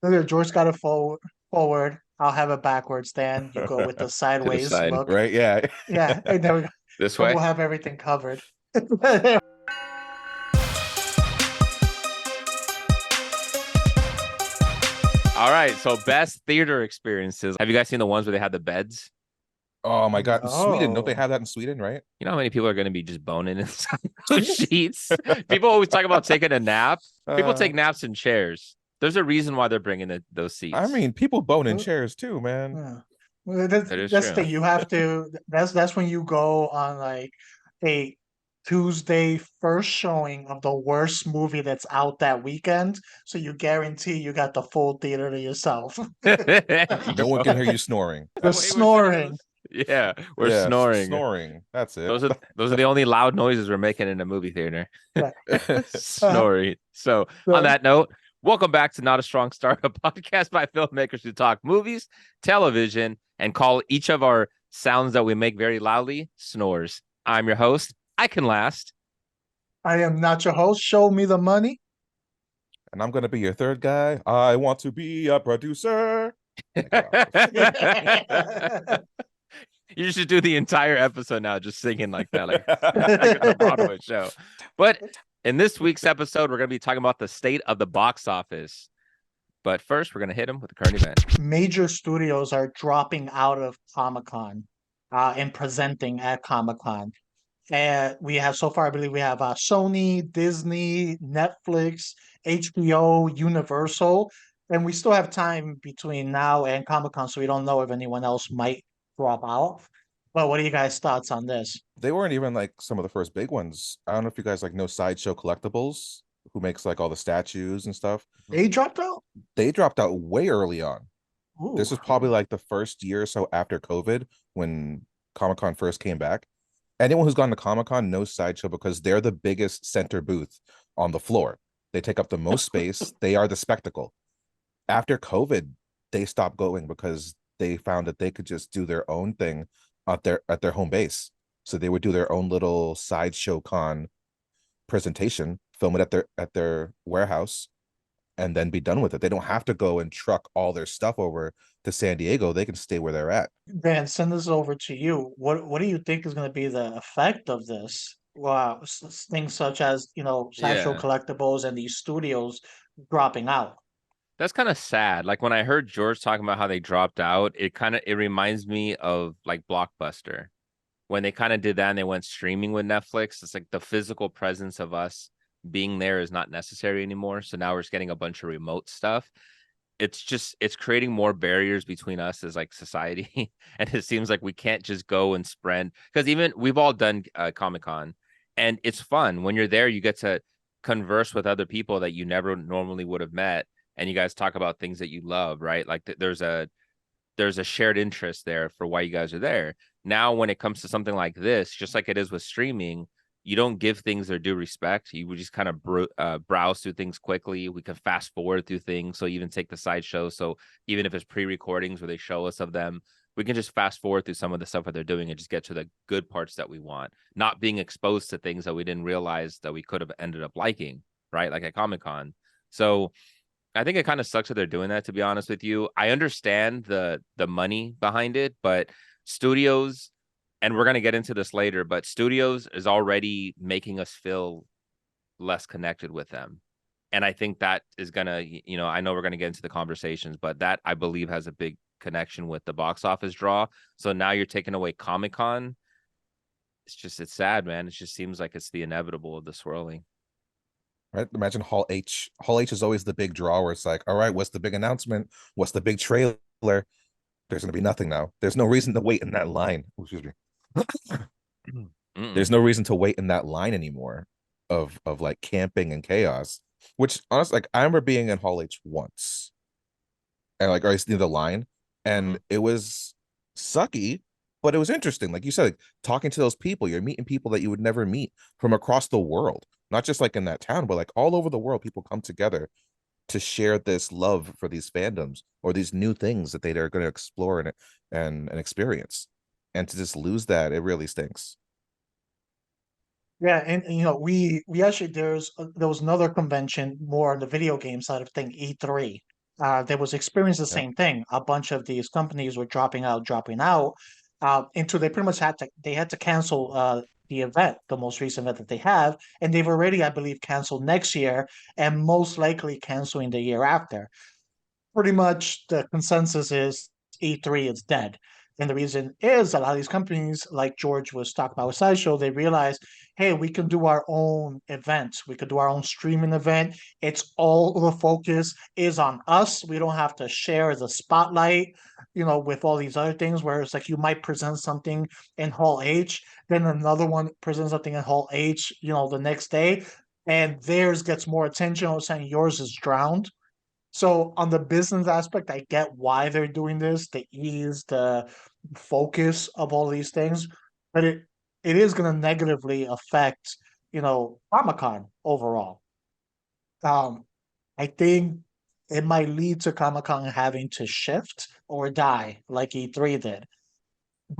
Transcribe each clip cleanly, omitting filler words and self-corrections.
George got it forward. I'll have it backwards. Dan, you go with the To the sideways side. look. Right? Yeah. Yeah, and there we go. This And way. we'll have everything covered. All right. So best theater experiences. Have you guys seen the ones where they had the beds? Oh my God. In Sweden, don't they No. have that in Sweden, right? You know how many people are going to be just boning inside those sheets? People always talk about taking a nap. People take Uh, naps in chairs. There's a reason why they're bringing those I seats. mean, people bone in chairs too, man. Yeah. Well, that's That is that's the true. thing. You have to. That's when you go on like a Tuesday first showing of the worst movie that's out that weekend. So you guarantee you got the full theater to yourself. No one can hear you snoring. The Wait, we're sitting in snoring. this. Yeah, we're Yes, snoring. snoring. That's it. Those are the only loud noises we're making in a movie theater. Yeah. Snoring. So on So, that note, welcome back to Not a Strong Start, a podcast by filmmakers who talk movies, television, and call each of our sounds that we make very loudly snores. I'm your host. I can last. I am not your host. Show me the money. And I'm gonna be your third guy. I want to be a producer. You should do the entire episode now just singing like that, like it's a Broadway show. But in this week's episode, we're going to be talking about the state of the box office. But first, we're going to hit them with the current event. Major studios are dropping out of Comic-Con and presenting at Comic-Con. And we have so far, I believe we have Sony, Disney, Netflix, HBO, Universal, and we still have time between now and Comic-Con, so we don't know if anyone else might drop out. But what are you guys' thoughts on this? They weren't even like some of the first big ones. I don't know if you guys like know Sideshow Collectibles, who makes like all the statues and stuff. They dropped out? They dropped out way early on. Ooh. This was probably like the first year or so after COVID when Comic Con first came back. Anyone who's gone to Comic Con knows Sideshow because they're the biggest center booth on the floor. They take up the most space. They are the spectacle. After COVID, they stopped going because they found that they could just do their own thing at their home base. So they would do their own little Sideshow Con presentation, film it at their warehouse, and then be done with it. They don't have to go and truck all their stuff over to San Diego. They can stay where they're at. Dan, send this over to you. What do you think is going to be the effect of this? Wow, things such as, Sideshow Yeah, Collectibles and these studios dropping out. that's kind of sad. Like when I heard George talking about how they dropped out, it reminds me of like Blockbuster when they kind of did that and they went streaming with Netflix. It's like the physical presence of us being there is not necessary anymore. So now we're just getting a bunch of remote stuff. It's creating more barriers between us as like society. And it seems like we can't just go and spread because even we've all done Comic-Con and it's fun when you're there. You get to converse with other people that you never normally would have met. And you guys talk about things that you love, right? Like there's a shared interest there for why you guys are there. Now, when it comes to something like this, just like it is with streaming, you don't give things their due respect. You would just kind of browse through things quickly. We can fast forward through things. So even take the sideshow. So even if it's pre-recordings where they show us of them, we can just fast forward through some of the stuff that they're doing and just get to the good parts that we want, not being exposed to things that we didn't realize that we could have ended up liking, right? Like at Comic-Con. So I think it kind of sucks that they're doing that, to be honest with you. I understand the money behind it, but studios, and we're going to get into this later, but studios is already making us feel less connected with them. And I think that is going to, I know we're going to get into the conversations, but that I believe has a big connection with the box office draw. So now you're taking away Comic-Con. It's sad, man. It just seems like it's the inevitable of the swirling. Right? Imagine Hall H. Hall H is always the big draw where it's like, all right, what's the big announcement? What's the big trailer? There's going to be nothing now. There's no reason to wait in that line. Oh, excuse me. There's no reason to wait in that line anymore of like camping and chaos. Which honestly, like I remember being in Hall H once, and like I near the line, and it was sucky, but it was interesting. Like you said, like, talking to those people, you're meeting people that you would never meet from across the world, not just like in that town, but like all over the world. People come together to share this love for these fandoms or these new things that they are going to explore and experience, and to just lose that, it really stinks. Yeah, and we actually there was another convention more on the video game side of thing, E3. they was experiencing the Yep. same thing. A bunch of these companies were dropping out, until they pretty much had to cancel the event, the most recent event that they have, and they've already, I believe, canceled next year and most likely canceling the year after. Pretty much the consensus is E3 is dead. And the reason is a lot of these companies, like George was talking about with Sideshow, they realize, hey, we can do our own events. We could do our own streaming event. It's all the focus is on us. We don't have to share the spotlight, with all these other things where it's like you might present something in Hall H, then another one presents something in Hall H, the next day, and theirs gets more attention. I'm saying yours is drowned. So on the business aspect, I get why they're doing this, the ease, the focus of all these things, but it is going to negatively affect, Comic-Con overall. I think it might lead to Comic-Con having to shift or die like E3 did.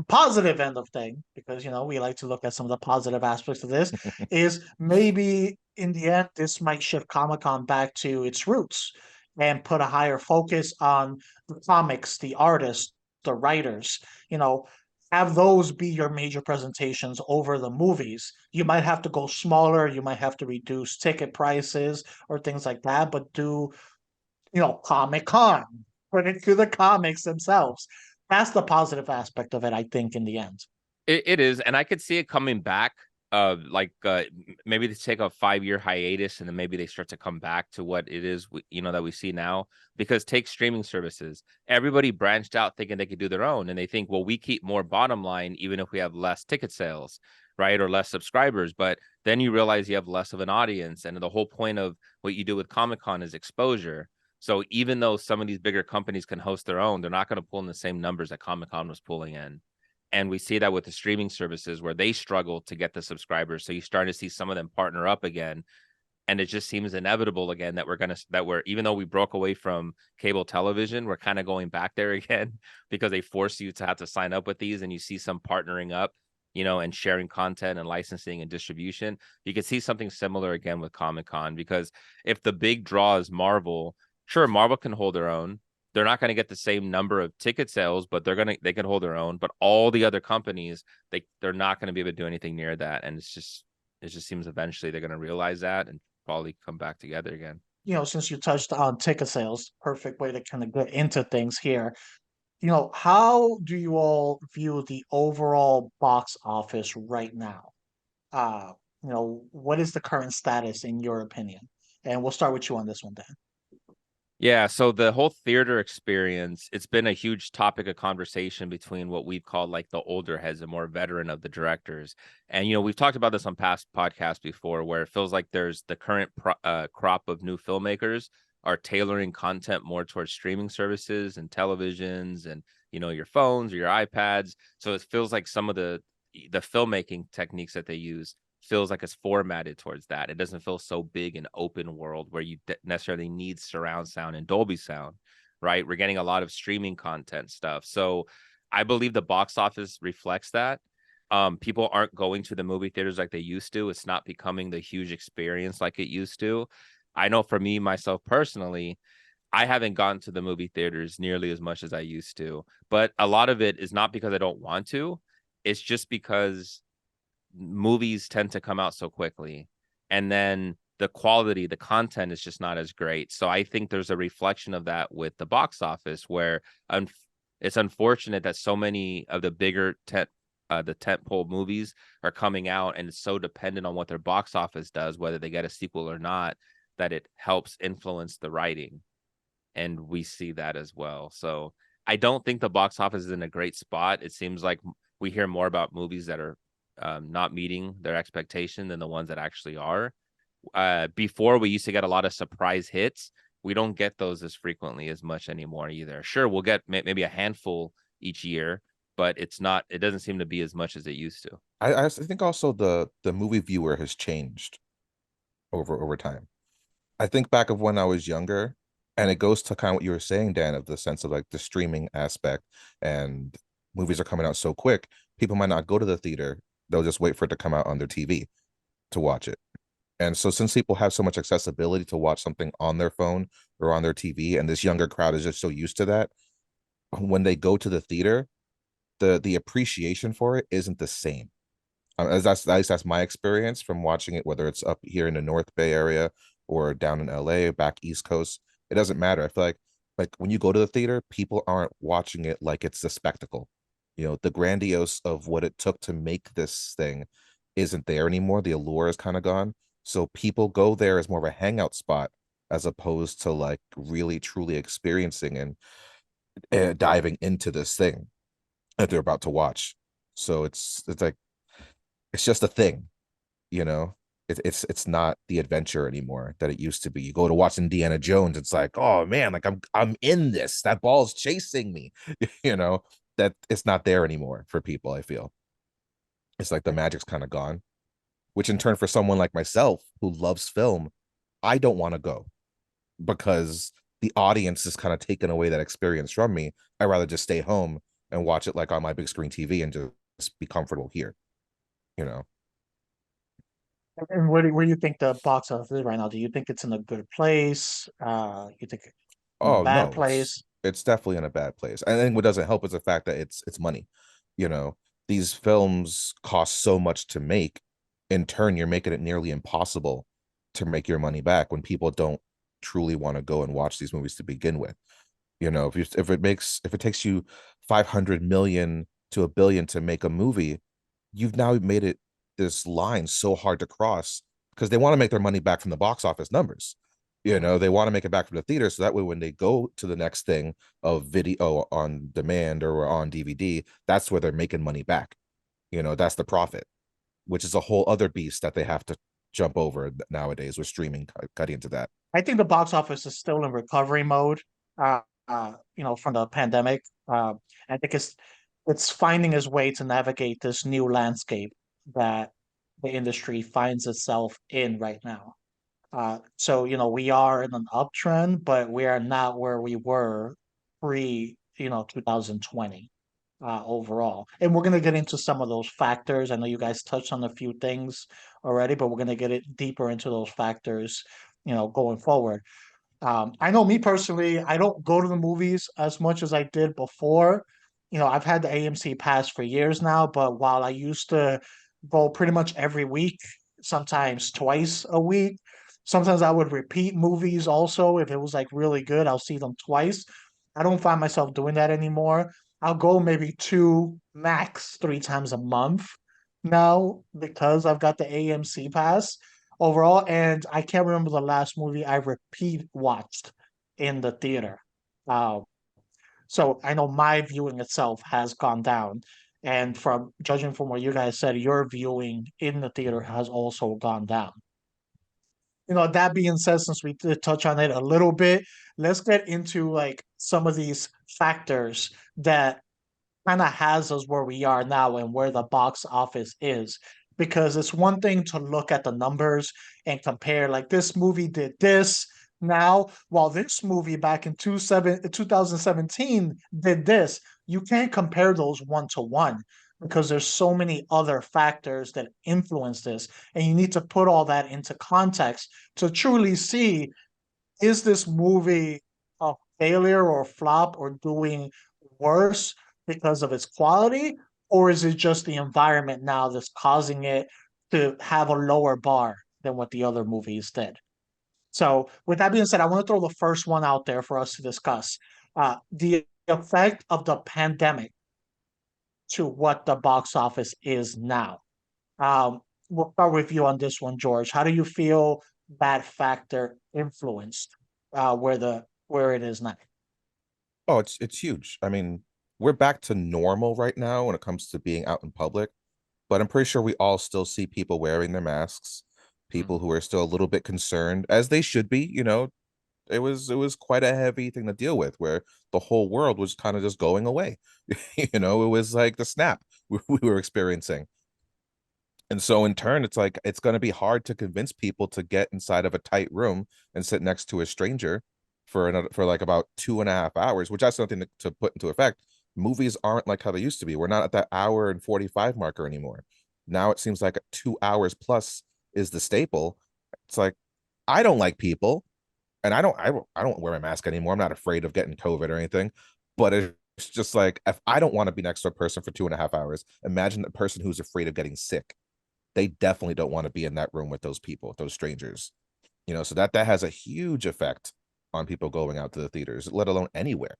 Positive end of thing, because we like to look at some of the positive aspects of this, is maybe in the end this might shift Comic-Con back to its roots and put a higher focus on the comics, the artists, the writers, you know, have those be your major presentations over the movies. You might have to go smaller, you might have to reduce ticket prices or things like that, but do, Comic-Con, put it through the comics themselves. That's the positive aspect of it, I think, in the end. It is, and I could see it coming back. Maybe they take a 5-year hiatus, and then maybe they start to come back to what it is, that we see now. Because take streaming services, everybody branched out thinking they could do their own, and they think, well, we keep more bottom line even if we have less ticket sales, right, or less subscribers. But then you realize you have less of an audience, and the whole point of what you do with Comic-Con is exposure. So even though some of these bigger companies can host their own, they're not going to pull in the same numbers that Comic-Con was pulling in. And we see that with the streaming services where they struggle to get the subscribers. So you start to see some of them partner up again. And it just seems inevitable again that even though we broke away from cable television, we're kind of going back there again because they force you to have to sign up with these, and you see some partnering up, and sharing content and licensing and distribution. You could see something similar again with Comic-Con, because if the big draw is Marvel, sure, Marvel can hold their own. They're not going to get the same number of ticket sales, but they can hold their own. But all the other companies, they're not going to be able to do anything near that. And it just seems eventually they're going to realize that and probably come back together again. Since you touched on ticket sales, perfect way to kind of get into things here. How do you all view the overall box office right now? Uh, what is the current status in your opinion? And we'll start with you on this one, Dan. Yeah, so the whole theater experience, it's been a huge topic of conversation between what we've called like the older heads, the more veteran of the directors. And, we've talked about this on past podcasts before, where it feels like there's the current crop of new filmmakers are tailoring content more towards streaming services and televisions and, your phones or your iPads. So it feels like some of the filmmaking techniques that they use feels like it's formatted towards that. It doesn't feel so big and open world where you necessarily need surround sound and Dolby sound, right? We're getting a lot of streaming content stuff. So I believe the box office reflects that. People aren't going to the movie theaters like they used to. It's not becoming the huge experience like it used to. I know for me, myself personally, I haven't gone to the movie theaters nearly as much as I used to. But a lot of it is not because I don't want to. It's just because movies tend to come out so quickly, and then the quality, the content is just not as great. So I think there's a reflection of that with the box office, where it's unfortunate that so many of the bigger the tentpole movies are coming out, and it's so dependent on what their box office does, whether they get a sequel or not, that it helps influence the writing. And we see that as well. So I don't think the box office is in a great spot. It seems like we hear more about movies that are not meeting their expectation than the ones that actually are. Before, we used to get a lot of surprise hits. We don't get those as frequently as much anymore either. Sure, we'll get maybe a handful each year, but it doesn't seem to be as much as it used to. I think also the movie viewer has changed over time. I think back of when I was younger, and it goes to kind of what you were saying, Dan, of the sense of like the streaming aspect, and movies are coming out so quick, people might not go to the theater. They'll just wait for it to come out on their TV to watch it. And so since people have so much accessibility to watch something on their phone or on their TV, and this younger crowd is just so used to that, when they go to the theater, the appreciation for it isn't the same. As that's at least that's my experience from watching it, whether it's up here in the North Bay area or down in LA, back East Coast. It doesn't matter. I feel like when you go to the theater, people aren't watching it like it's a spectacle. You know, the grandiose of what it took to make this thing isn't there anymore. The allure is kind of gone. So people go there as more of a hangout spot as opposed to like really truly experiencing and diving into this thing that they're about to watch. So it's like it's just a thing, you know. It's not the adventure anymore that it used to be. You go to watch Indiana Jones, it's like, oh man, like I'm in this. That ball's chasing me, you know. That it's not there anymore for people. I feel it's like the magic's kind of gone. Which in turn, for someone like myself who loves film, I don't want to go because the audience is kind of taking away that experience from me. I'd rather just stay home and watch it like on my big screen TV and just be comfortable here, you know. And where do you think the box office is right now? Do you think it's in a good place? You think it's in a Oh bad no, place? it's definitely in a bad place. I think what doesn't help is the fact that it's money. You know, these films cost so much to make. In turn, you're making it nearly impossible to make your money back when people don't truly want to go and watch these movies to begin with. You know, if it takes you 500 million to a billion to make a movie, you've now made it this line so hard to cross because they want to make their money back from the box office numbers. You know, they want to make it back from the theater so that way when they go to the next thing of video on demand or on DVD, that's where they're making money back. You know, that's the profit, which is a whole other beast that they have to jump over nowadays with streaming cutting into that. I think the box office is still in recovery mode. From the pandemic. I think it's finding its way to navigate this new landscape that the industry finds itself in right now. So we are in an uptrend, but we are not where we were pre 2020 overall. And we're gonna get into some of those factors. I know you guys touched on a few things already, but we're gonna get it deeper into those factors, going forward. I know me personally, I don't go to the movies as much as I did before. I've had the AMC pass for years now, but while I used to go pretty much every week, sometimes twice a week, sometimes I would repeat movies also. If it was like really good, I'll see them twice. I don't find myself doing that anymore. I'll go maybe two, max three times a month now because I've got the AMC pass overall. And I can't remember the last movie I repeat watched in the theater. Uh, so I know my viewing itself has gone down. And from judging from what you guys said, your viewing in the theater has also gone down. That being said, since we did touch on it a little bit, let's get into like some of these factors that kind of has us where we are now and where the box office is. Because it's one thing to look at the numbers and compare, like this movie did this now, while this movie back in 2017 did this. You can't compare those one to one because there's so many other factors that influence this. And you need to put all that into context to truly see, is this movie a failure or a flop or doing worse because of its quality, or is it just the environment now that's causing it to have a lower bar than what the other movies did? So, with that being said, I want to throw the first one out there for us to discuss the effect of the pandemic to what the box office is now. We'll start with you on this one, George. How do you feel that factor influenced where it is now? Oh, it's huge. I mean, we're back to normal right now when it comes to being out in public, but I'm pretty sure we all still see people wearing their masks, people who are still a little bit concerned, as they should be, you know. It was quite a heavy thing to deal with where the whole world was kind of just going away. You know, it was like the snap we were experiencing. And so in turn, it's like it's going to be hard to convince people to get inside of a tight room and sit next to a stranger for like about 2.5 hours, which that's something to put into effect. Movies aren't like how they used to be. We're not at that hour and 45 marker anymore. Now it seems like 2 hours plus is the staple. It's like, I don't like people, and I don't wear my mask anymore. I'm not afraid of getting COVID or anything, but it's just like, if I don't want to be next to a person for 2.5 hours, imagine the person who's afraid of getting sick. They definitely don't want to be in that room with those people, those strangers. So that has a huge effect on people going out to the theaters, let alone anywhere.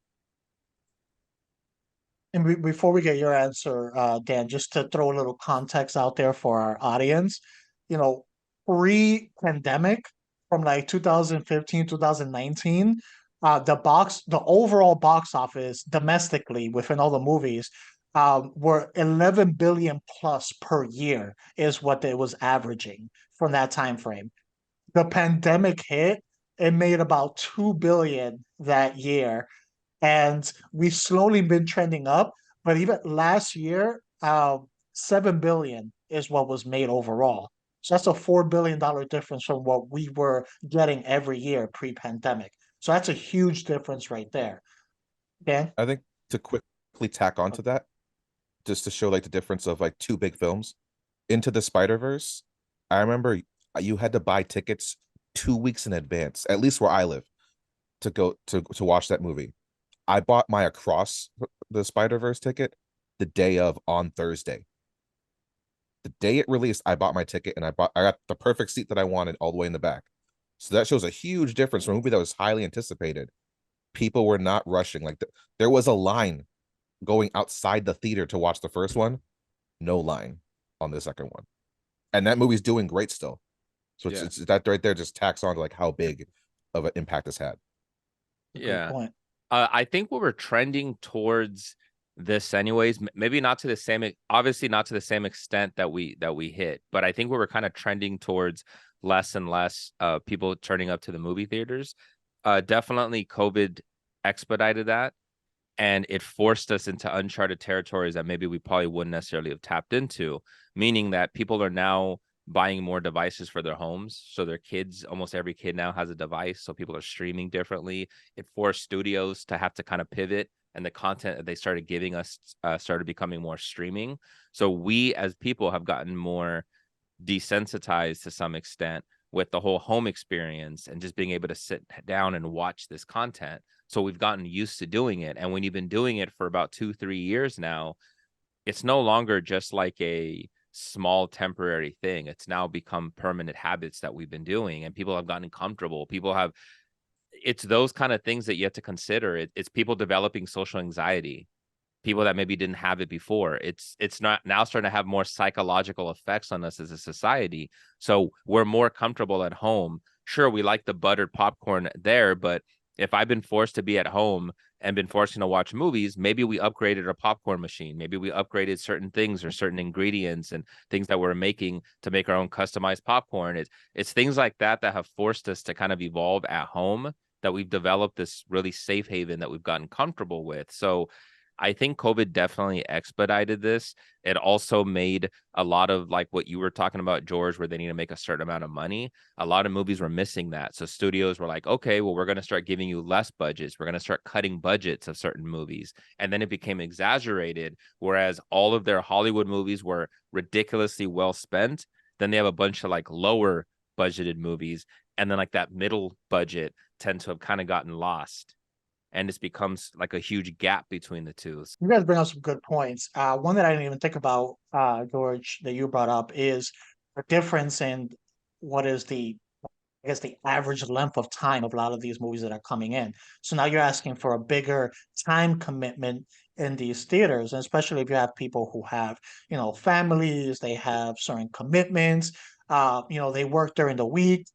And before we get your answer, Dan, just to throw a little context out there for our audience, you know, pre-pandemic, from like 2015, 2019, the overall box office domestically within all the movies, were 11 billion plus per year is what it was averaging from that time frame. The pandemic hit, it made about 2 billion that year, and we've slowly been trending up. But even last year, 7 billion is what was made overall. So that's a $4 billion difference from what we were getting every year pre-pandemic. So that's a huge difference right there. Dan? I think to quickly tack onto that, just to show like the difference of like two big films, Into the Spider-Verse, I remember you had to buy tickets 2 weeks in advance, at least where I live, to go to watch that movie. I bought my Across the Spider-Verse ticket the day of, on Thursday. The day it released, I bought my ticket, and I got the perfect seat that I wanted all the way in the back. So that shows a huge difference from a movie that was highly anticipated. People were not rushing. Like there was a line going outside the theater to watch the first one, no line on the second one. And that movie's doing great still. So it's that right there just tacks on to like how big of an impact it's had. Good point. I think we were trending towards this anyways. Maybe not to the same, obviously not to the same extent that we hit, but I think we were kind of trending towards less and less people turning up to the movie theaters. Definitely COVID expedited that, and it forced us into uncharted territories that maybe we probably wouldn't necessarily have tapped into, meaning that people are now buying more devices for their homes. So their kids, almost every kid now has a device. So people are streaming differently. It forced studios to have to kind of pivot, and the content that they started giving us started becoming more streaming. So we as people have gotten more desensitized to some extent with the whole home experience and just being able to sit down and watch this content. So we've gotten used to doing it. And when you've been doing it for about 2-3 years now, it's no longer just like a small temporary thing. It's now become permanent habits that we've been doing, and people have gotten comfortable. It's those kind of things that you have to consider. It's people developing social anxiety, people that maybe didn't have it before. It's not now starting to have more psychological effects on us as a society. So we're more comfortable at home. Sure, we like the buttered popcorn there, but if I've been forced to be at home and been forced to watch movies, maybe we upgraded our popcorn machine. Maybe we upgraded certain things or certain ingredients and things that we're making to make our own customized popcorn. It's things like that that have forced us to kind of evolve at home, that we've developed this really safe haven that we've gotten comfortable with. So I think COVID definitely expedited this. It also made a lot of like what you were talking about, George, where they need to make a certain amount of money. A lot of movies were missing that. So studios were like, okay, well, we're going to start giving you less budgets. We're going to start cutting budgets of certain movies. And then it became exaggerated, whereas all of their Hollywood movies were ridiculously well spent. Then they have a bunch of like lower budgeted movies. And then like that middle budget tend to have kind of gotten lost. And it becomes like a huge gap between the two. You guys bring up some good points. One that I didn't even think about, George, that you brought up is the difference in what is I guess, the average length of time of a lot of these movies that are coming in. So now you're asking for a bigger time commitment in these theaters, and especially if you have people who have, families, they have certain commitments, they work during the week,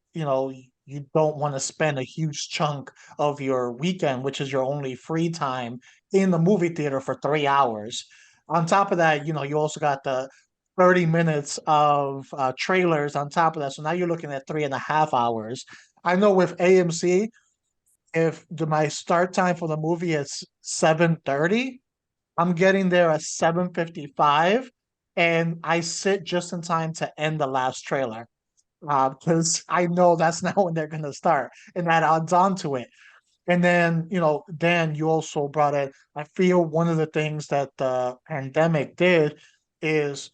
you don't want to spend a huge chunk of your weekend, which is your only free time, in the movie theater for 3 hours. On top of that, you also got the 30 minutes of trailers on top of that. So now you're looking at 3.5 hours. I know with AMC, if my start time for the movie is 7:30, I'm getting there at 7:55, and I sit just in time to end the last trailer because I know that's not when they're going to start, and that adds on to it. And then, Dan, you also brought it. I feel one of the things that the pandemic did is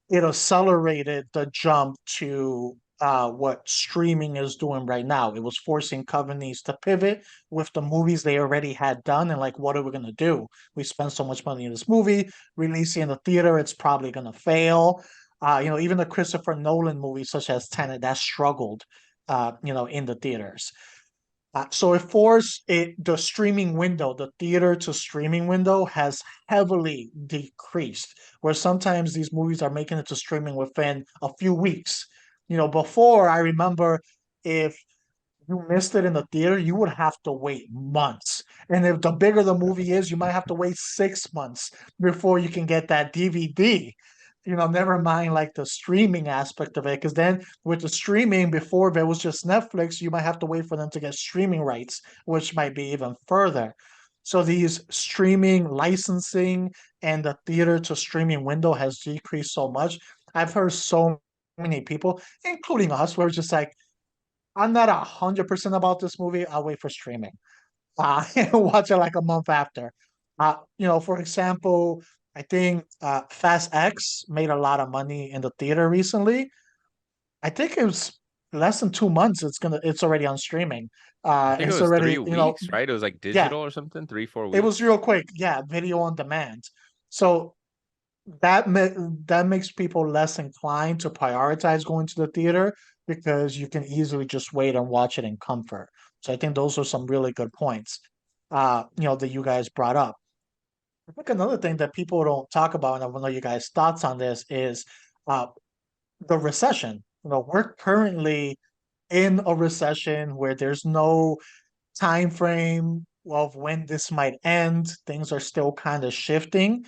it accelerated the jump to what streaming is doing right now. It was forcing companies to pivot with the movies they already had done and like, what are we gonna do? We spent so much money in this movie, releasing in the theater, it's probably gonna fail. Even the Christopher Nolan movies such as Tenet that struggled, in the theaters. So it forced the streaming window, the theater to streaming window has heavily decreased, where sometimes these movies are making it to streaming within a few weeks. Before I remember if you missed it in the theater, you would have to wait months. And if the bigger the movie is, you might have to wait 6 months before you can get that DVD. Never mind like the streaming aspect of it. Because then with the streaming, before if it was just Netflix, you might have to wait for them to get streaming rights, which might be even further. So these streaming licensing and the theater to streaming window has decreased so much. I've heard so many people, including us, where it's just like, I'm not 100% about this movie. I'll wait for streaming. And watch it like a month after. For example, I think Fast X made a lot of money in the theater recently. I think it was less than 2 months. It's already on streaming. I think it It's was already, 3 weeks, right? It was like yeah, digital or something, 3, 4 it was weeks. real quick. Yeah, video on demand. So that makes people less inclined to prioritize going to the theater because you can easily just wait and watch it in comfort. So I think those are some really good points, that you guys brought up. I think another thing that people don't talk about, and I want to know you guys' thoughts on this, is uh, the recession. We're currently in a recession where there's no time frame of when this might end. Things are still kind of shifting.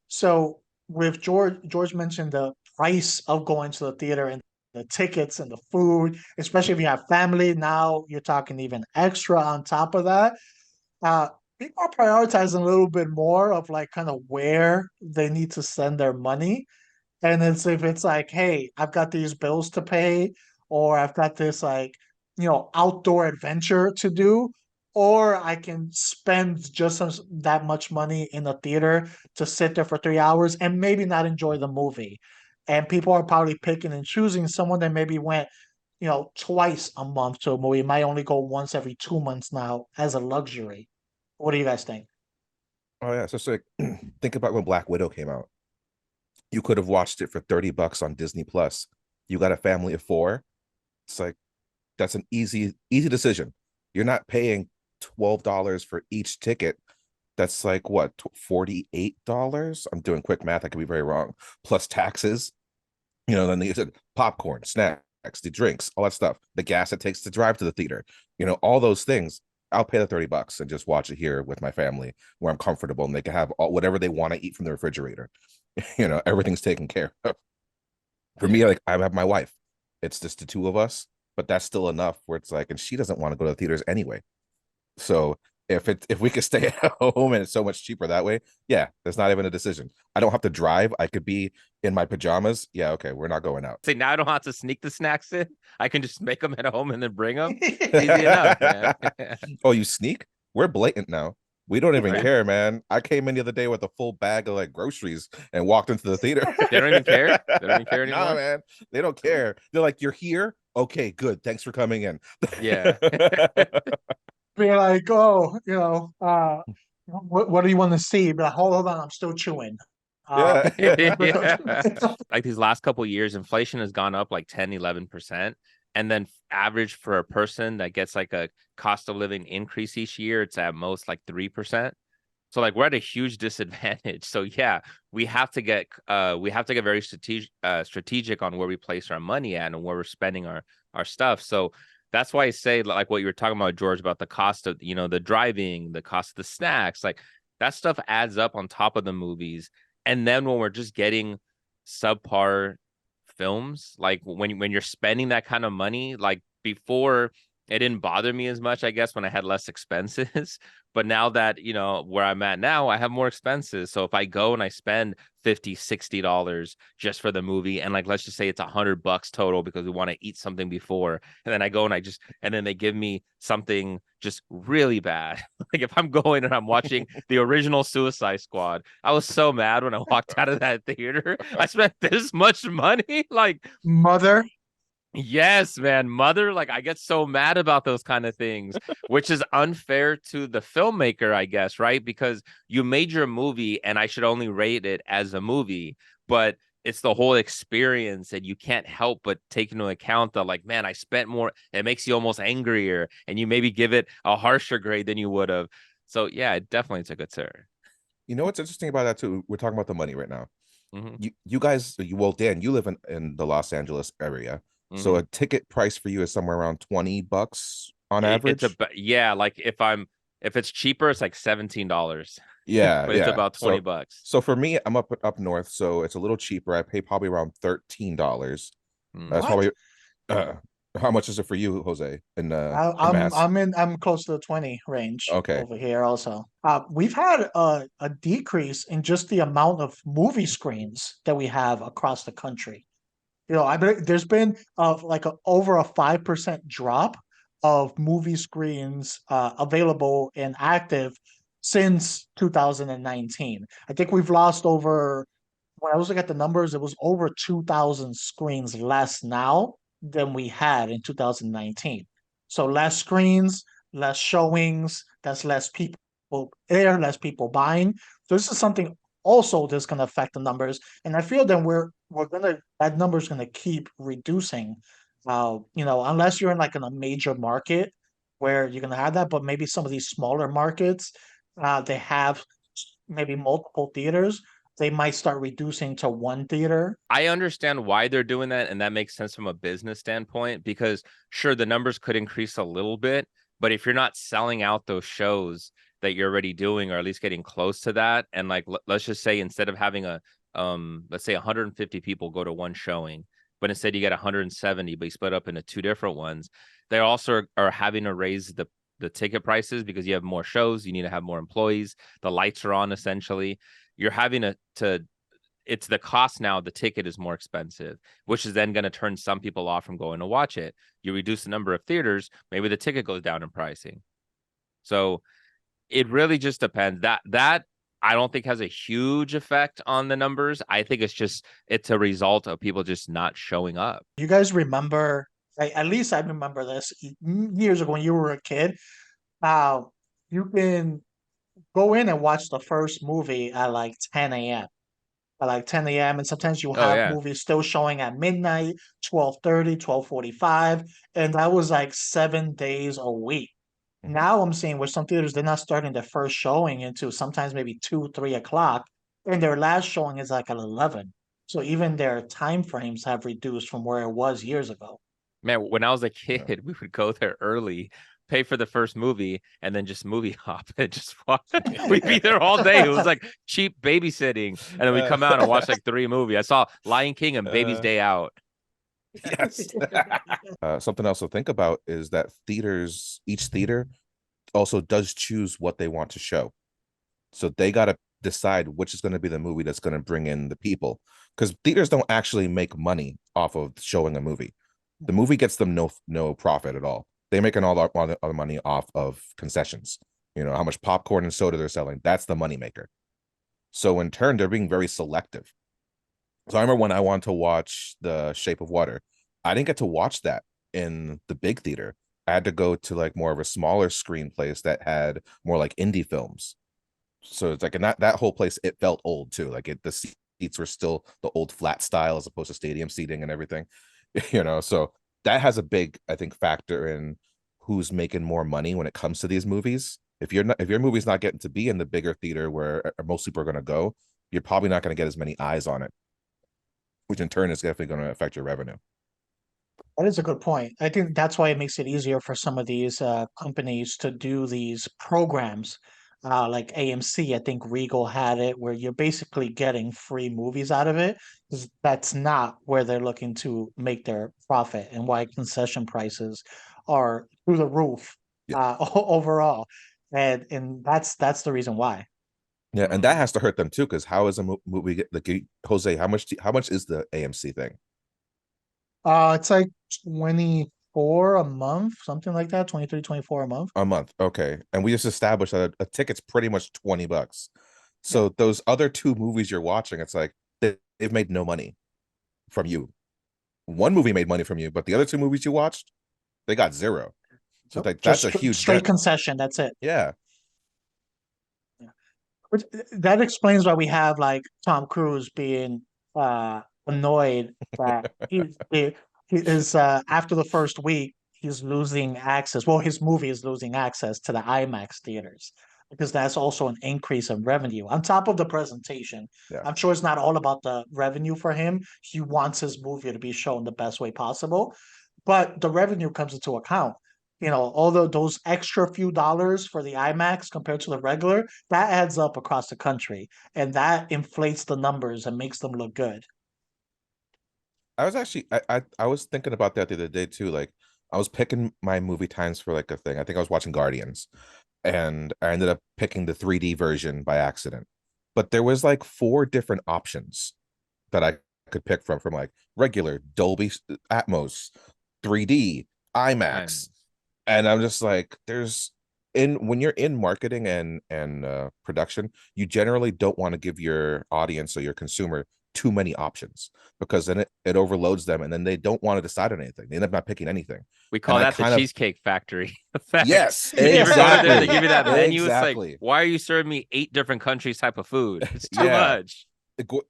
So with George mentioned the price of going to the theater and the tickets and the food, especially if you have family. Now you're talking even extra on top of that. Uh, People are prioritizing a little bit more of like kind of where they need to send their money. And it's if it's like, hey, I've got these bills to pay, or I've got this like, outdoor adventure to do, or I can spend just that much money in the theater to sit there for 3 hours and maybe not enjoy the movie. And people are probably picking and choosing someone that maybe went, twice a month to a movie, might only go once every 2 months now as a luxury. What do you guys think? Oh yeah, so it's like think about when Black Widow came out. You could have watched it for $30 on Disney Plus. You got a family of four. It's like that's an easy decision. You're not paying $12 for each ticket. That's like what, $48? I'm doing quick math. I could be very wrong. Plus taxes. Then you said popcorn, snacks, the drinks, all that stuff, the gas it takes to drive to the theater, all those things. I'll pay the $30 and just watch it here with my family where I'm comfortable and they can have whatever they want to eat from the refrigerator. Everything's taken care of. For me, like I have my wife. It's just the two of us, but that's still enough where it's like, and she doesn't want to go to the theaters anyway. So if we could stay at home and it's so much cheaper that way, yeah, there's not even a decision. I don't have to drive. I could be in my pajamas. Yeah, okay, we're not going out. See, now I don't have to sneak the snacks in. I can just make them at home and then bring them. Easy enough, man. Oh, you sneak? We're blatant now. We don't even Right? care, man. I came in the other day with a full bag of like groceries and walked into the theater. They don't even care. They don't even care Nah, anymore. man. They don't care. They're like, you're here? Okay, good. Thanks for coming in. Yeah. Be like, oh, what do you want to see? But hold on, I'm still chewing. Yeah. Yeah. Like these last couple of years, inflation has gone up like 10, 11%. And then average for a person that gets like a cost of living increase each year, it's at most like 3%. So like we're at a huge disadvantage. So yeah, we have to get very strategic on where we place our money at and where we're spending our stuff. So that's why I say, like what you were talking about, George, about the cost of the driving, the cost of the snacks, like that stuff adds up on top of the movies. And then when we're just getting subpar films, like when you're spending that kind of money, like before it didn't bother me as much, I guess, when I had less expenses. But now that, where I'm at now, I have more expenses. So if I go and I spend $50, $60 just for the movie, and like, let's just say it's $100 total because we want to eat something before. And then I go and then they give me something just really bad. Like if I'm going and I'm watching the original Suicide Squad, I was so mad when I walked out of that theater. I spent this much money. Like, Mother. Yes, man. Mother, like I get so mad about those kind of things, which is unfair to the filmmaker, I guess, right? Because you made your movie and I should only rate it as a movie, but it's the whole experience and you can't help but take into account that like, man, I spent more. It makes you almost angrier and you maybe give it a harsher grade than you would have. So yeah, it definitely took a turn. You know what's interesting about that too? We're talking about the money right now. Hmm. You guys, well, Dan, you live in the Los Angeles area, so Hmm. a ticket price for you is somewhere around $20 on It's average. yeah, like if it's cheaper, it's like $17, Yeah, but it's yeah. about 20 So bucks. so for me, I'm up north, so it's a little cheaper. I pay probably around $13. That's What? probably how much is it for you, Jose, in I'm Mass? I'm close to the 20 range Okay. over here also. We've had a decrease in just the amount of movie screens that we have across the country. I believe there's been over a 5% drop of movie screens available and active since 2019. I think we've lost over, when I was looking at the numbers, it was over 2,000 screens less now than we had in 2019. So less screens, less showings, that's less people there, less people buying. So this is something also that's going to affect the numbers. And I feel that that number's gonna keep reducing. Unless you're in like in a major market where you're gonna have that, but maybe some of these smaller markets, they have maybe multiple theaters, they might start reducing to one theater. I understand why they're doing that, and that makes sense from a business standpoint because sure, the numbers could increase a little bit, but if you're not selling out those shows that you're already doing, or at least getting close to that, and like let's just say instead of having let's say 150 people go to one showing, but instead you get 170, but you split up into two different ones, they also are having to raise the ticket prices because you have more shows, you need to have more employees, the lights are on essentially. You're having to it's the cost now. The ticket is more expensive, which is then going to turn some people off from going to watch it. You reduce the number of theaters, maybe the ticket goes down in pricing. So it really just depends. That I don't think has a huge effect on the numbers. I think it's a result of people just not showing up. You guys remember, at least I remember this years ago when you were a kid. Uh, you can go in and watch the first movie at like 10 a.m. At like 10 a.m. And sometimes you Oh have yeah. movies still showing at midnight, 12:30, 12:45, and that was like 7 days a week. Mhm. Now I'm seeing where some theaters they're not starting their first showing into sometimes maybe 2, 3 o'clock, and their last showing is like at 11. So even their time frames have reduced from where it was years ago. Man, when I was a Yeah. kid, we would go there early, pay for the first movie, and then just movie hop and just watch. We'd be there all day. It was like cheap babysitting. And then we come out and watch like three movies. I saw Lion King and Baby's Uh, Day Out. yes. Something else to think about is that each theater also does choose what they want to show. So they got to decide which is going to be the movie that's going to bring in the people. Because theaters don't actually make money off of showing a movie. The movie gets them no profit at all. They're making all the money off of concessions. How much popcorn and soda they're selling. That's the moneymaker. So in turn, they're being very selective. So I remember when I wanted to watch The Shape of Water, I didn't get to watch that in the big theater. I had to go to like more of a smaller screen place that had more like indie films. So it's like in that whole place, it felt old too. Like the seats were still the old flat style as opposed to stadium seating and everything. So that has a big, I think, factor in who's making more money when it comes to these movies. If your movie's not getting to be in the bigger theater where most people are going to go, you're probably not going to get as many eyes on it, which in turn is definitely going to affect your revenue. That is a good point. I think that's why it makes it easier for some of these companies to do these programs. Like AMC, I think Regal had it where you're basically getting free movies out of it. 'Cause that's not where they're looking to make their profit and why concession prices are through the roof Yeah. overall. And that's the reason why. Yeah, and that Mhm. has to hurt them too, because how is a movie like Jose? How much is the AMC thing It's like 24 a month, something like that, 23, 24 a month. a month? Okay, and we just established that a ticket's pretty much $20. Yeah. So those other two movies you're watching, it's like they've made no money from you. one movie made money from you, but the other two movies you watched, they got zero. So Nope, like that's just a huge straight dent. concession. That's it. Yeah. Which that explains why we have like Tom Cruise being annoyed that he is after the first week he's losing access. Well, his movie is losing access to the IMAX theaters because that's also an increase in revenue on top of the presentation. Yeah. I'm sure it's not all about the revenue for him. He wants his movie to be shown the best way possible, but the revenue comes into account. You know, although those extra few dollars for the IMAX compared to the regular, that adds up across the country and that inflates the numbers and makes them look good. I was actually I was thinking about that the other day too. Like I was picking my movie times for like a thing. I think I was watching Guardians and I ended up picking the 3D version by accident. But there was like four different options that I could pick from like regular Dolby Atmos, 3D, IMAX. And And I'm just like, there's in when you're in marketing and production, you generally don't want to give your audience or your consumer too many options because then it overloads them and then they don't want to decide on anything. They end up not picking anything. we And call I that the kind of Cheesecake Factory effect. yes, You ever go to there, they exactly. give you that menu. It's like, Exactly. why are you serving me 8 different countries type of food? It's too Yeah. much.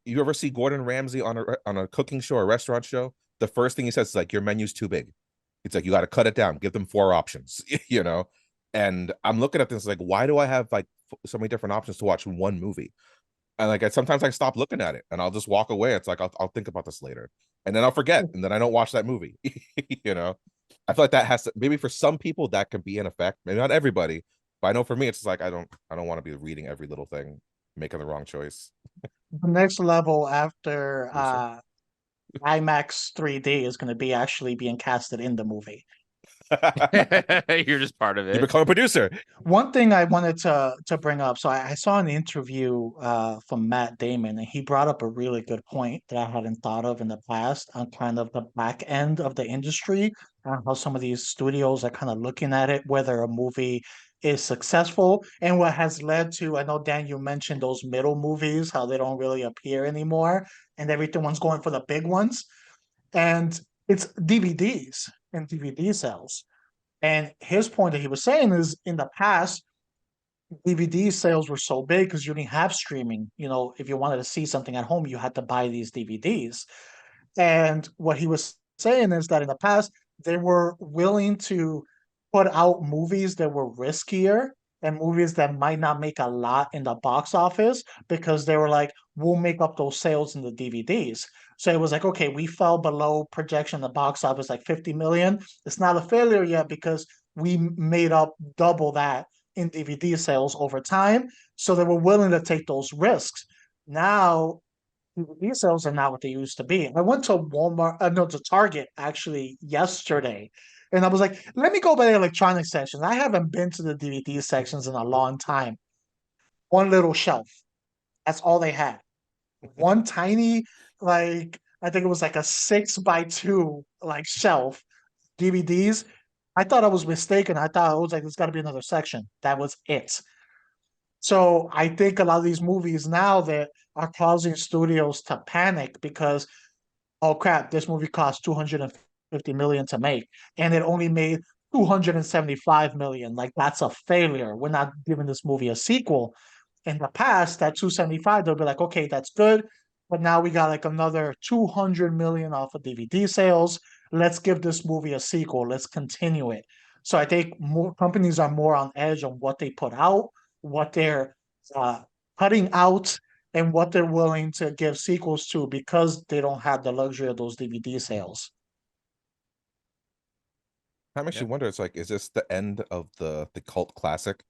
You ever see Gordon Ramsay on a cooking show or restaurant show? The first thing he says is like, your menu's too big. It's like you got to cut it down, give them 4 options, you know. And I'm looking at this like, why do I have like so many different options to watch in one movie? And like sometimes I stop looking at it and I'll just walk away. It's like I'll think about this later, and then I'll forget, and then I don't watch that movie. You know, I feel like that has to maybe for some people that can be an effect, maybe not everybody, but I know for me it's like I don't want to be reading every little thing, making the wrong choice. The next level after Producer. IMAX 3D is going to be actually being casted in the movie. You're just part of You it. become a producer. One thing I wanted to bring up, so I saw an interview from Matt Damon, and he brought up a really good point that I hadn't thought of in the past on kind of the back end of the industry, and how some of these studios are kind of looking at it, whether a movie is successful, and what has led to, I know Dan, you mentioned those middle movies, how they don't really appear anymore, and everyone's going for the big ones, and it's DVDs and DVD sales. And his point that he was saying is in the past, DVD sales were so big because you didn't have streaming. You know, if you wanted to see something at home, you had to buy these DVDs. And what he was saying is that in the past, they were willing to put out movies that were riskier and movies that might not make a lot in the box office because they were like, we'll make up those sales in the DVDs. So it was like, okay, we fell below projection in the box office like 50 million. It's not a failure yet because we made up double that in DVD sales over time. So they were willing to take those risks. Now these sales are not what they used to be. I went to Walmart, no, to Target actually yesterday, and I was like, let me go by the electronics section. I haven't been to the DVD sections in a long time. One little shelf. That's all they had. One tiny, like, I think it was like a 6x2 like shelf DVDs. I thought I was mistaken. I thought I was like, there's got to be another section. That was it. So I think a lot of these movies now that are causing studios to panic because, oh crap, this movie cost 250 million to make and it only made 275 million. Like that's a failure. We're not giving this movie a sequel. In the past, that 275, they'll be like, okay, that's good. But now we got like another 200 million off of DVD sales. Let's give this movie a sequel. Let's continue it. So I think more companies are more on edge on what they put out, what they're uh, cutting out, and what they're willing to give sequels to because they don't have the luxury of those DVD sales. That makes you Yeah. wonder. It's like, is this the end of the cult classic?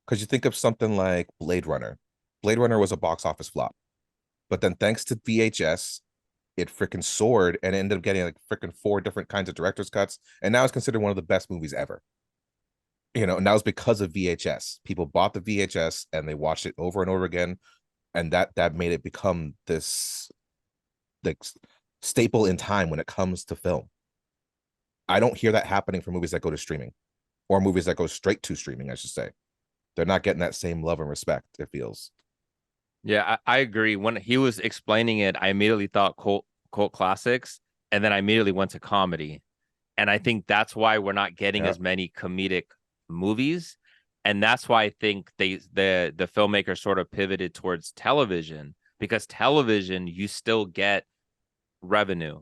Because you think of something like Blade Runner. Blade Runner was a box office flop, but then thanks to VHS, it freaking soared and ended up getting like freaking 4 different kinds of director's cuts, and now it's considered one of the best movies ever. You know, and that was because of VHS. People bought the VHS and they watched it over and over again, and that made it become this like staple in time when it comes to film. I don't hear that happening for movies that go to streaming or movies that go straight to streaming, I should say. They're not getting that same love and respect, it feels. Yeah, I agree. When he was explaining it, I immediately thought cult classics. and then I immediately went to comedy. And I think that's why we're not getting as many comedic movies. And that's why I think the filmmakers sort of pivoted towards television, because television, you still get revenue.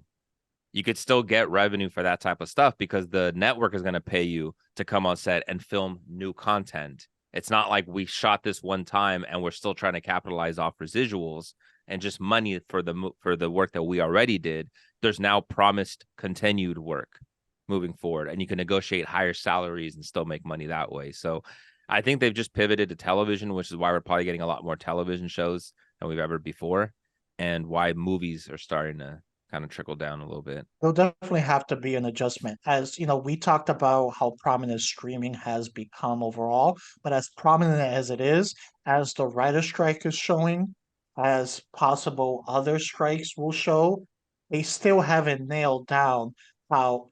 You could still get revenue for that type of stuff because the network is going to pay you to come on set and film new content. It's not like we shot this one time and we're still trying to capitalize off residuals and just money for the work that we already did. There's now promised continued work moving forward, and you can negotiate higher salaries and still make money that way. So I think they've just pivoted to television, which is why we're probably getting a lot more television shows than we've ever before, and why movies are starting to kind of trickle down a little bit. There'll definitely have to be an adjustment. As you know, we talked about how prominent streaming has become overall, but as prominent as it is, as the writer strike is showing, as possible other strikes will show, they still haven't nailed down how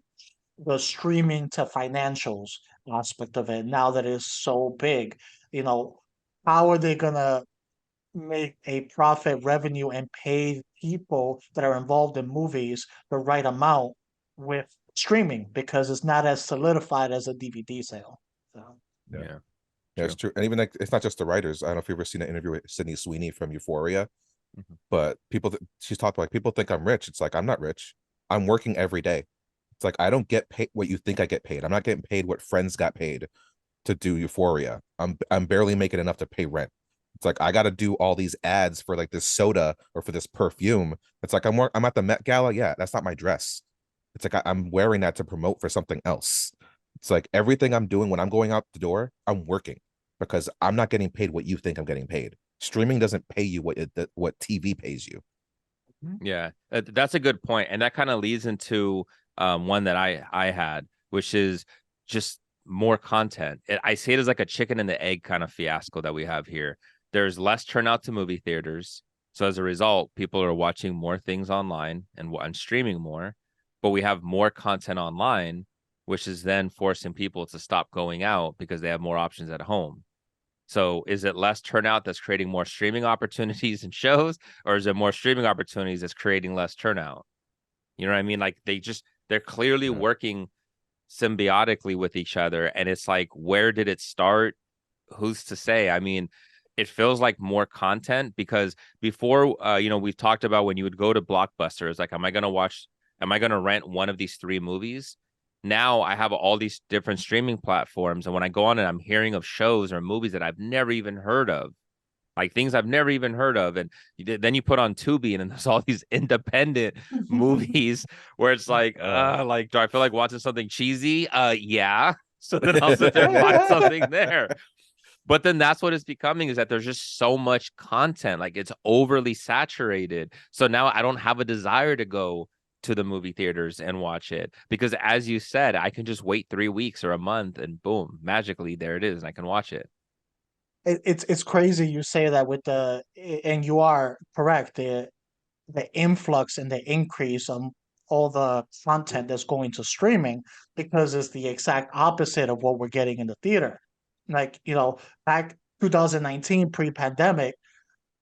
the streaming to financials aspect of it, now that it's so big. You know, how are they gonna make a profit revenue and pay people that are involved in movies the right amount with streaming, because it's not as solidified as a DVD sale. So Yeah. Yeah, it's true. And even like, it's not just the writers. I don't know if you've ever seen an interview with Sydney Sweeney from Euphoria, but she's talked about, like, people think I'm rich. It's like, I'm not rich. I'm working every day. It's like, I don't get paid what you think I get paid. I'm not getting paid what Friends got paid to do Euphoria. I'm barely making enough to pay rent. It's like, I got to do all these ads for like this soda or for this perfume. It's like, I'm at the Met Gala. Yeah, that's not my dress. It's like, I'm wearing that to promote for something else. It's like everything I'm doing when I'm going out the door, I'm working, because I'm not getting paid what you think I'm getting paid. Streaming doesn't pay you what TV pays you. Yeah, that's a good point, and that kind of leads into one that I had, which is just more content. I see it as like a chicken and the egg kind of fiasco that we have here. There's less turnout to movie theaters, so as a result, people are watching more things online and streaming more. But we have more content online, which is then forcing people to stop going out because they have more options at home. So is it less turnout that's creating more streaming opportunities and shows, or is it more streaming opportunities that's creating less turnout? You know what I mean? Like they're clearly working symbiotically with each other. And it's like, where did it start? Who's to say? I mean, it feels like more content, because before, we've talked about when you would go to Blockbuster, it's like, am I going to rent one of these 3 movies? Now I have all these different streaming platforms. And when I go on and I'm hearing of shows or movies that I've never even heard of, like things I've never even heard of. And then you put on Tubi, and then there's all these independent movies where it's like, do I feel like watching something cheesy? Yeah. So then I'll sit there and find something there. But then that's what it's becoming, is that there's just so much content, like it's overly saturated. So now I don't have a desire to go to the movie theaters and watch it, because as you said, I can just wait 3 weeks or a month and boom, magically there it is, and I can watch it. It's crazy you say that with and you are correct, the influx and the increase on all the content that's going to streaming, because it's the exact opposite of what we're getting in the theater. Like, back 2019 pre-pandemic,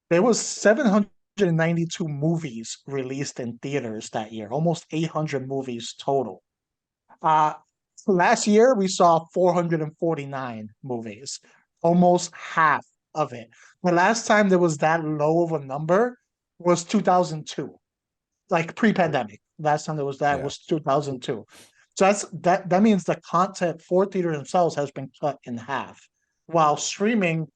there was 792 movies released in theaters that year, almost 800 movies total. Last year we saw 449 movies, almost half of it. The last time there was that low of a number was 2002, like pre-pandemic. Last time there was that was 2002. So that means the content for theater themselves has been cut in half. While streaming,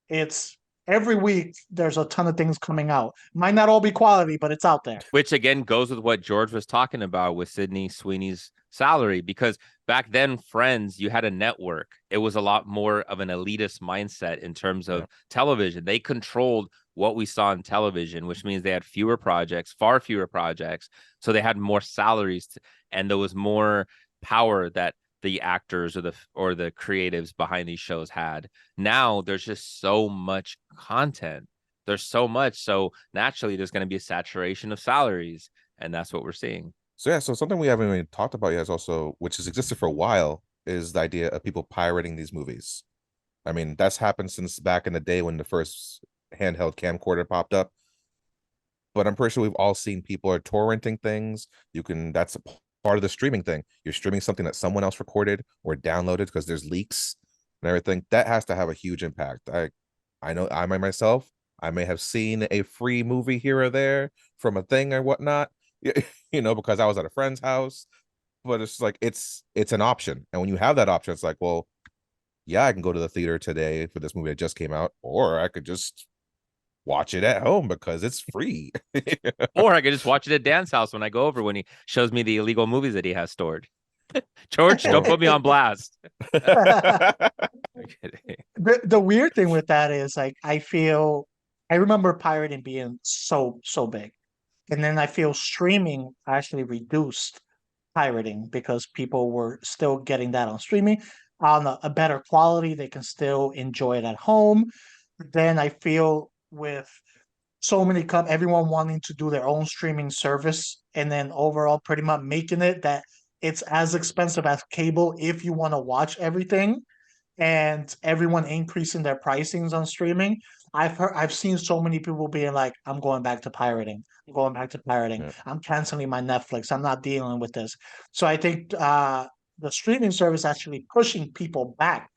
it's every week there's a ton of things coming out. Might not all be quality, but it's out there. Which again goes with what George was talking about with Sydney Sweeney's salary, because back then, Friends, you had a network. It was a lot more of an elitist mindset in terms of television. They controlled what we saw in television, which means they had far fewer projects. So they had more salaries and there was more power that the actors or the creatives behind these shows had. Now there's just so much content. There's so much. So naturally there's going to be a saturation of salaries. And that's what we're seeing. So something we haven't even talked about yet is also, which has existed for a while, is the idea of people pirating these movies. I mean, that's happened since back in the day when the first handheld camcorder popped up. but I'm pretty sure we've all seen people are torrenting things. That's a part of the streaming thing. You're streaming something that someone else recorded or downloaded because there's leaks and everything. That has to have a huge impact. I know myself, I may have seen a free movie here or there from a thing or whatnot, because I was at a friend's house. But it's like it's an option. And when you have that option, it's like, well, yeah, I can go to the theater today for this movie that just came out, or I could just watch it at home because it's free. Or I could just watch it at Dan's house when I go over when he shows me the illegal movies that he has stored. George, don't put me on blast. The weird thing with that is like I remember pirating being so big. And then I feel streaming actually reduced pirating because people were still getting that on streaming on a better quality. They can still enjoy it at home. Then I feel with so many everyone wanting to do their own streaming service and then overall pretty much making it that it's as expensive as cable if you want to watch everything, and everyone increasing their pricings on streaming. I've seen so many people being like, I'm going back to pirating. I'm going back to pirating. Yeah. I'm canceling my Netflix. I'm not dealing with this. So I think the streaming service actually pushing people back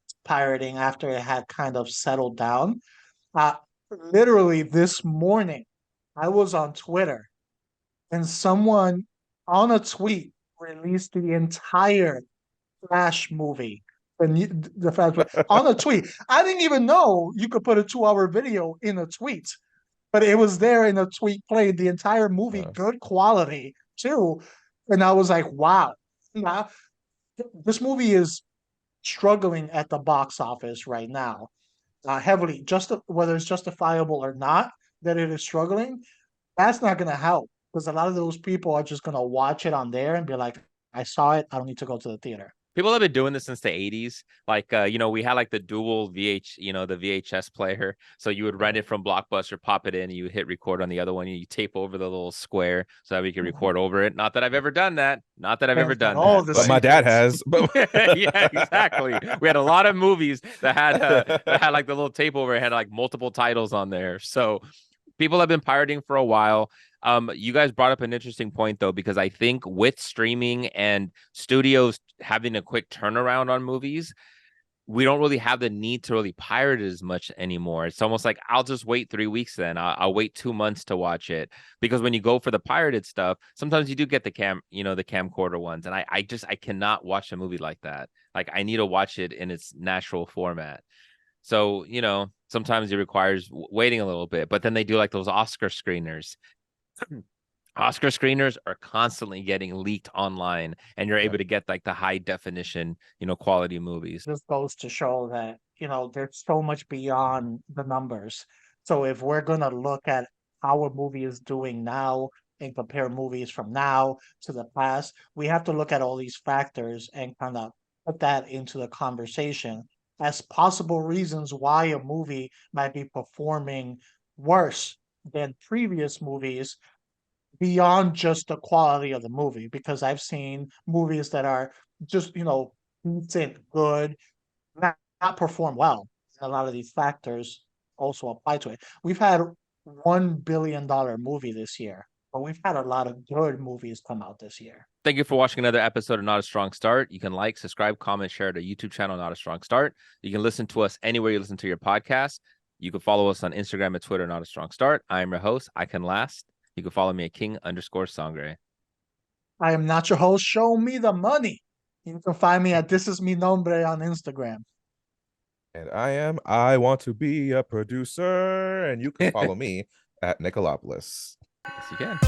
to pirating after it had kind of settled down. Uh, Literally this morning, I was on Twitter and someone on a tweet released the entire Flash movie. The Flash on a tweet. I didn't even know you could put a 2-hour video in a tweet, but it was there in a tweet played the entire movie, good quality too. And I was like, wow. Now, this movie is struggling at the box office right now, heavily. Whether it's justifiable or not that it is struggling, that's not going to help because a lot of those people are just going to watch it on there and be like, I saw it. I don't need to go to the theater. People have been doing this since the 80s. Like, we had like the dual the VHS player. So you would rent it from Blockbuster, pop it in, and you hit record on the other one. And you tape over the little square so that we can record over it. Not that I've ever done that. Not that I've ever done that. But my dad has. Yeah, exactly. We had a lot of movies that had like the little tape over. It had like multiple titles on there. So people have been pirating for a while. You guys brought up an interesting point though, because I think with streaming and studios having a quick turnaround on movies, we don't really have the need to really pirate it as much anymore. It's almost like I'll just wait 3 weeks then. I'll wait 2 months to watch it, because when you go for the pirated stuff, sometimes you do get the camcorder ones, and I cannot watch a movie like that. Like I need to watch it in its natural format. So, sometimes it requires waiting a little bit, but then they do like those Oscar screeners. Oscar screeners are constantly getting leaked online, and you're able to get like the high definition, quality movies. This goes to show that, there's so much beyond the numbers. So if we're going to look at how a movie is doing now and compare movies from now to the past, we have to look at all these factors and kind of put that into the conversation as possible reasons why a movie might be performing worse than previous movies beyond just the quality of the movie. Because I've seen movies that are just, decent, good, not perform well. A lot of these factors also apply to it. We've had $1 billion movie this year, but we've had a lot of good movies come out this year. Thank you for watching another episode of Not a Strong Start. You can like, subscribe, comment, share the YouTube channel, Not a Strong Start. You can listen to us anywhere you listen to your podcast. You can follow us on Instagram and Twitter, Not a Strong Start. I am your host, I Can Last. You can follow me at King_Sangre. I am not your host. Show me the money. You can find me at This Is Mi Nombre on Instagram. And I want to be a producer. And you can follow me at Nicolopoulos. Yes, you can.